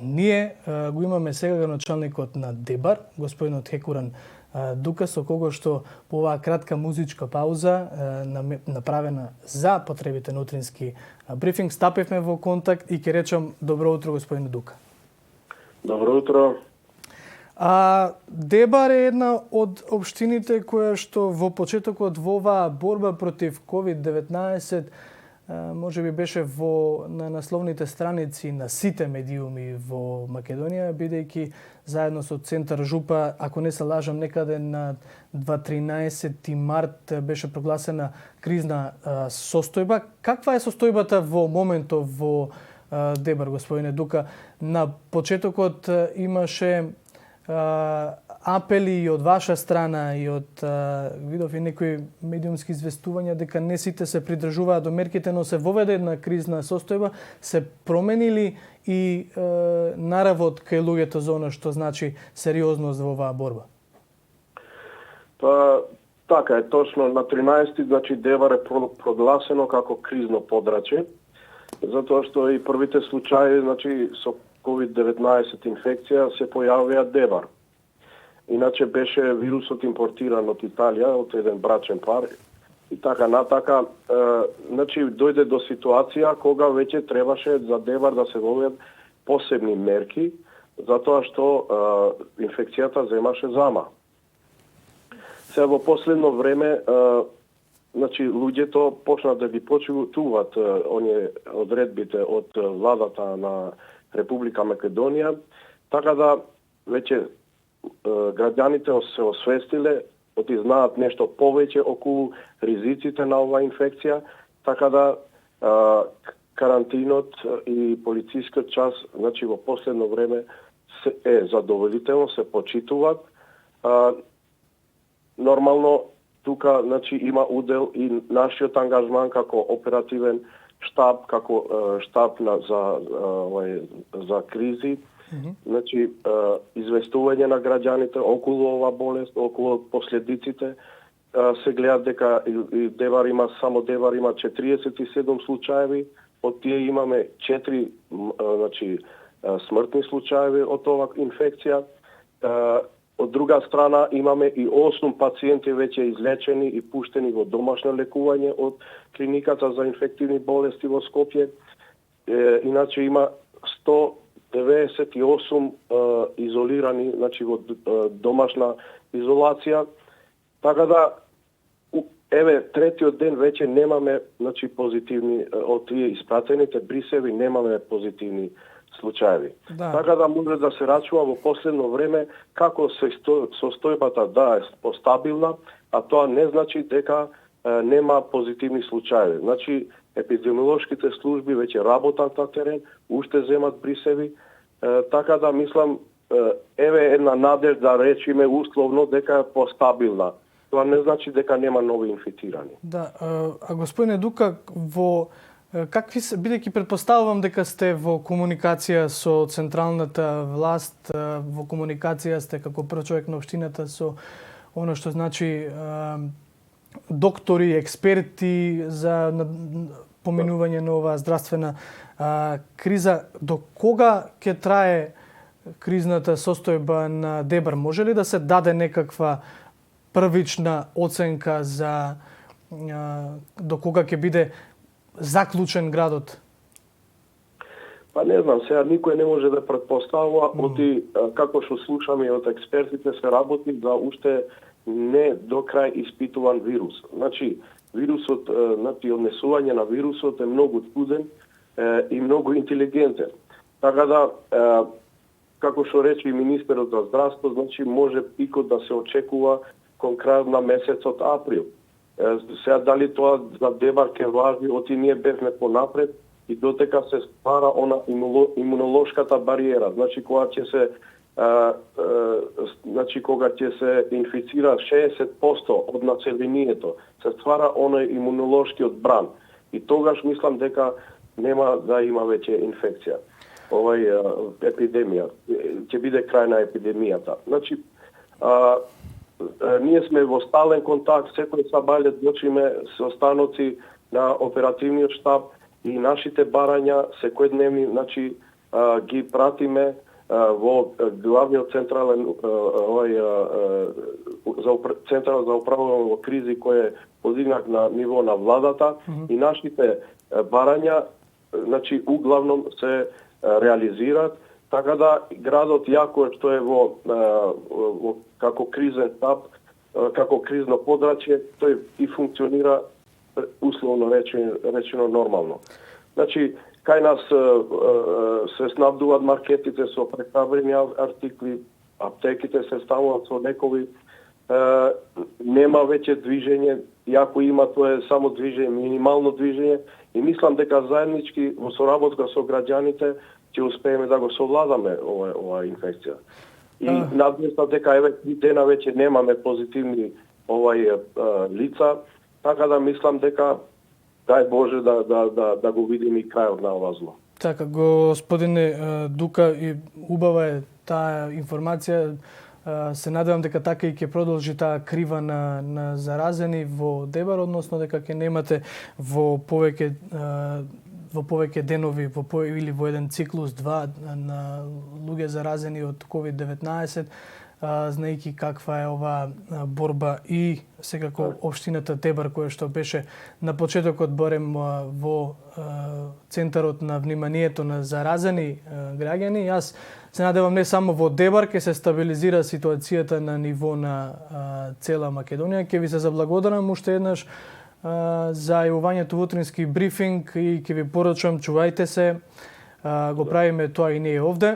Ние го имаме сега началникот на ДЕБАР, господинот Хекуран Дука, со кого што по оваа кратка музичка пауза направена за потребите на утрински брифинг стапевме во контакт и ќе речам добро утро господин Дука. Добро утро. ДЕБАР е една од општините која што во почетокот во оваа борба против COVID-19 може би беше на насловните страници на сите медиуми во Македонија, бидејќи заедно со Центар Жупа, ако не се лажам, некаде на 13 март беше прогласена кризна состојба. Каква е состојбата во моментов во ДЕБАР, господине Дука? На почетокот имаше апели и од ваша страна и од видов и некои медиумски известувања дека не сите се придржуваат до мерките, но се воведе една кризна состојба, се променили и наравот кај луѓето за она што значи сериозност во оваа борба? Па, така е, точно на 13 значи ДЕБАР е прогласено како кризно подрачје, затоа што и првите случаи значи со COVID-19 инфекција се појавија ДЕБАР. Иначе беше вирусот импортиран од Италија, од еден брачен пар. И така натака, значи дојде до ситуација кога веќе требаше за ДЕБАР да се воведат посебни мерки, затоа што инфекцијата земаше зама. Сега во последно време, значи луѓето почна да ги почитуваат оние одредбите од владата на Република Македонија, така да веќе граѓаните се освестиле, оти знаат нешто повеќе околу ризиците на оваа инфекција, така да карантинот и полицискиот час, значи во последно време е задоволително, се почитуваат. Нормално тука значи има удел и нашиот ангажман како оперативен штаб, како штаб за кризи. Значи, известување на граѓаните околу оваа болест, околу последиците. Се гледа дека и ДЕБАР има 47 случаеви, од тие имаме 4 значи, смртни случаеви од оваа инфекција. Од друга страна имаме и 8 пациенти веќе излечени и пуштени во домашно лекување од клиниката за инфективни болести во Скопје. Иначе има 198 изолирани, значи во домашна изолација. Така да еве третиот ден веќе немаме значи позитивни од тие испратените брисеви, немаме позитивни случаеви. Да. Така да може да се рачува во последно време како состојбата да е постабилна, а тоа не значи дека нема позитивни случаи. Значи епидемиолошките служби веќе работат на терен, уште земат брисеви, така да мислам еве една надежда да речиме условно дека е постабилна. Тоа не значи дека нема нови инфектирани. Да, а господине Дука, во какви се, бидејќи предпоставувам дека сте во комуникација со централната власт, во комуникација сте како прв човек на општината со оно што значи доктори, експерти за поминување на оваа здравствена криза, до кога ќе трае кризната состојба на ДЕБАР? Може ли да се даде некаква првична оценка за до кога ќе биде заклучен градот? Па не знам, сега никој не може да предпоставува, оти како што слушаме од експертите се работи за уште не до крај испитуван вирус. Значи, вирусот, значи, однесување на вирусот е многу чуден и многу интелигентен. Така да, како што рече и министерот за здравство, значи може пикот да се очекува кон крајот на месецот април. Сега дали тоа за ДЕБАР ќе важи, оти ние бевме понапред и дотека се ствара она имунолошката бариера. Значи кога ќе се кога ќе се инфицира 60% од населението, се ствара оној имунолошки одбран. И тогаш мислам дека нема да има веќе инфекција. Епидемија. Ќе биде крај на епидемијата. Значи, ние сме во стален контакт, секој сабајле дочиме со станоци на оперативниот штаб и нашите барања секојдневни, значи ги пратиме во главниот централен централ за управување во кризи кој е подигнат на ниво на владата и нашите барања значи углавном се реализираат, така да градот јако што е во како кризен штаб, како кризно подрачје, тој и функционира условно речено нормално. Значи, кај нас се снабдуваат маркетите со прехранбени артикли, аптеките се ставуваат со лекови, нема веќе движење, иако има тоа е само движење, минимално движење, и мислам дека заеднички во соработка со граѓаните ќе успееме да го совладаме оваа инфекција. И надместа дека еве 3 дена веќе немаме позитивни лица, така да мислам дека дај Боже да го видиме и крајот на ова зло. Така, господине Дука, и убава е таа информација. Се надевам дека така и ќе продолжи таа крива на заразени во Дебар, односно дека ќе немате во повеќе денови или во еден циклус 2 на луѓе заразени од COVID-19, знаејќи каква е оваа борба и секако општината Дебар, која што беше на почетокот барем во центарот на вниманието на заразени граѓани. Јас се надевам не само во Дебар ќе се стабилизира ситуацијата на ниво на цела Македонија. Ќе ви се заблагодарам уште еднаш за јавувањето во утрински брифинг и ќе ви порачам чувајте се. Го правиме тоа и ние овде.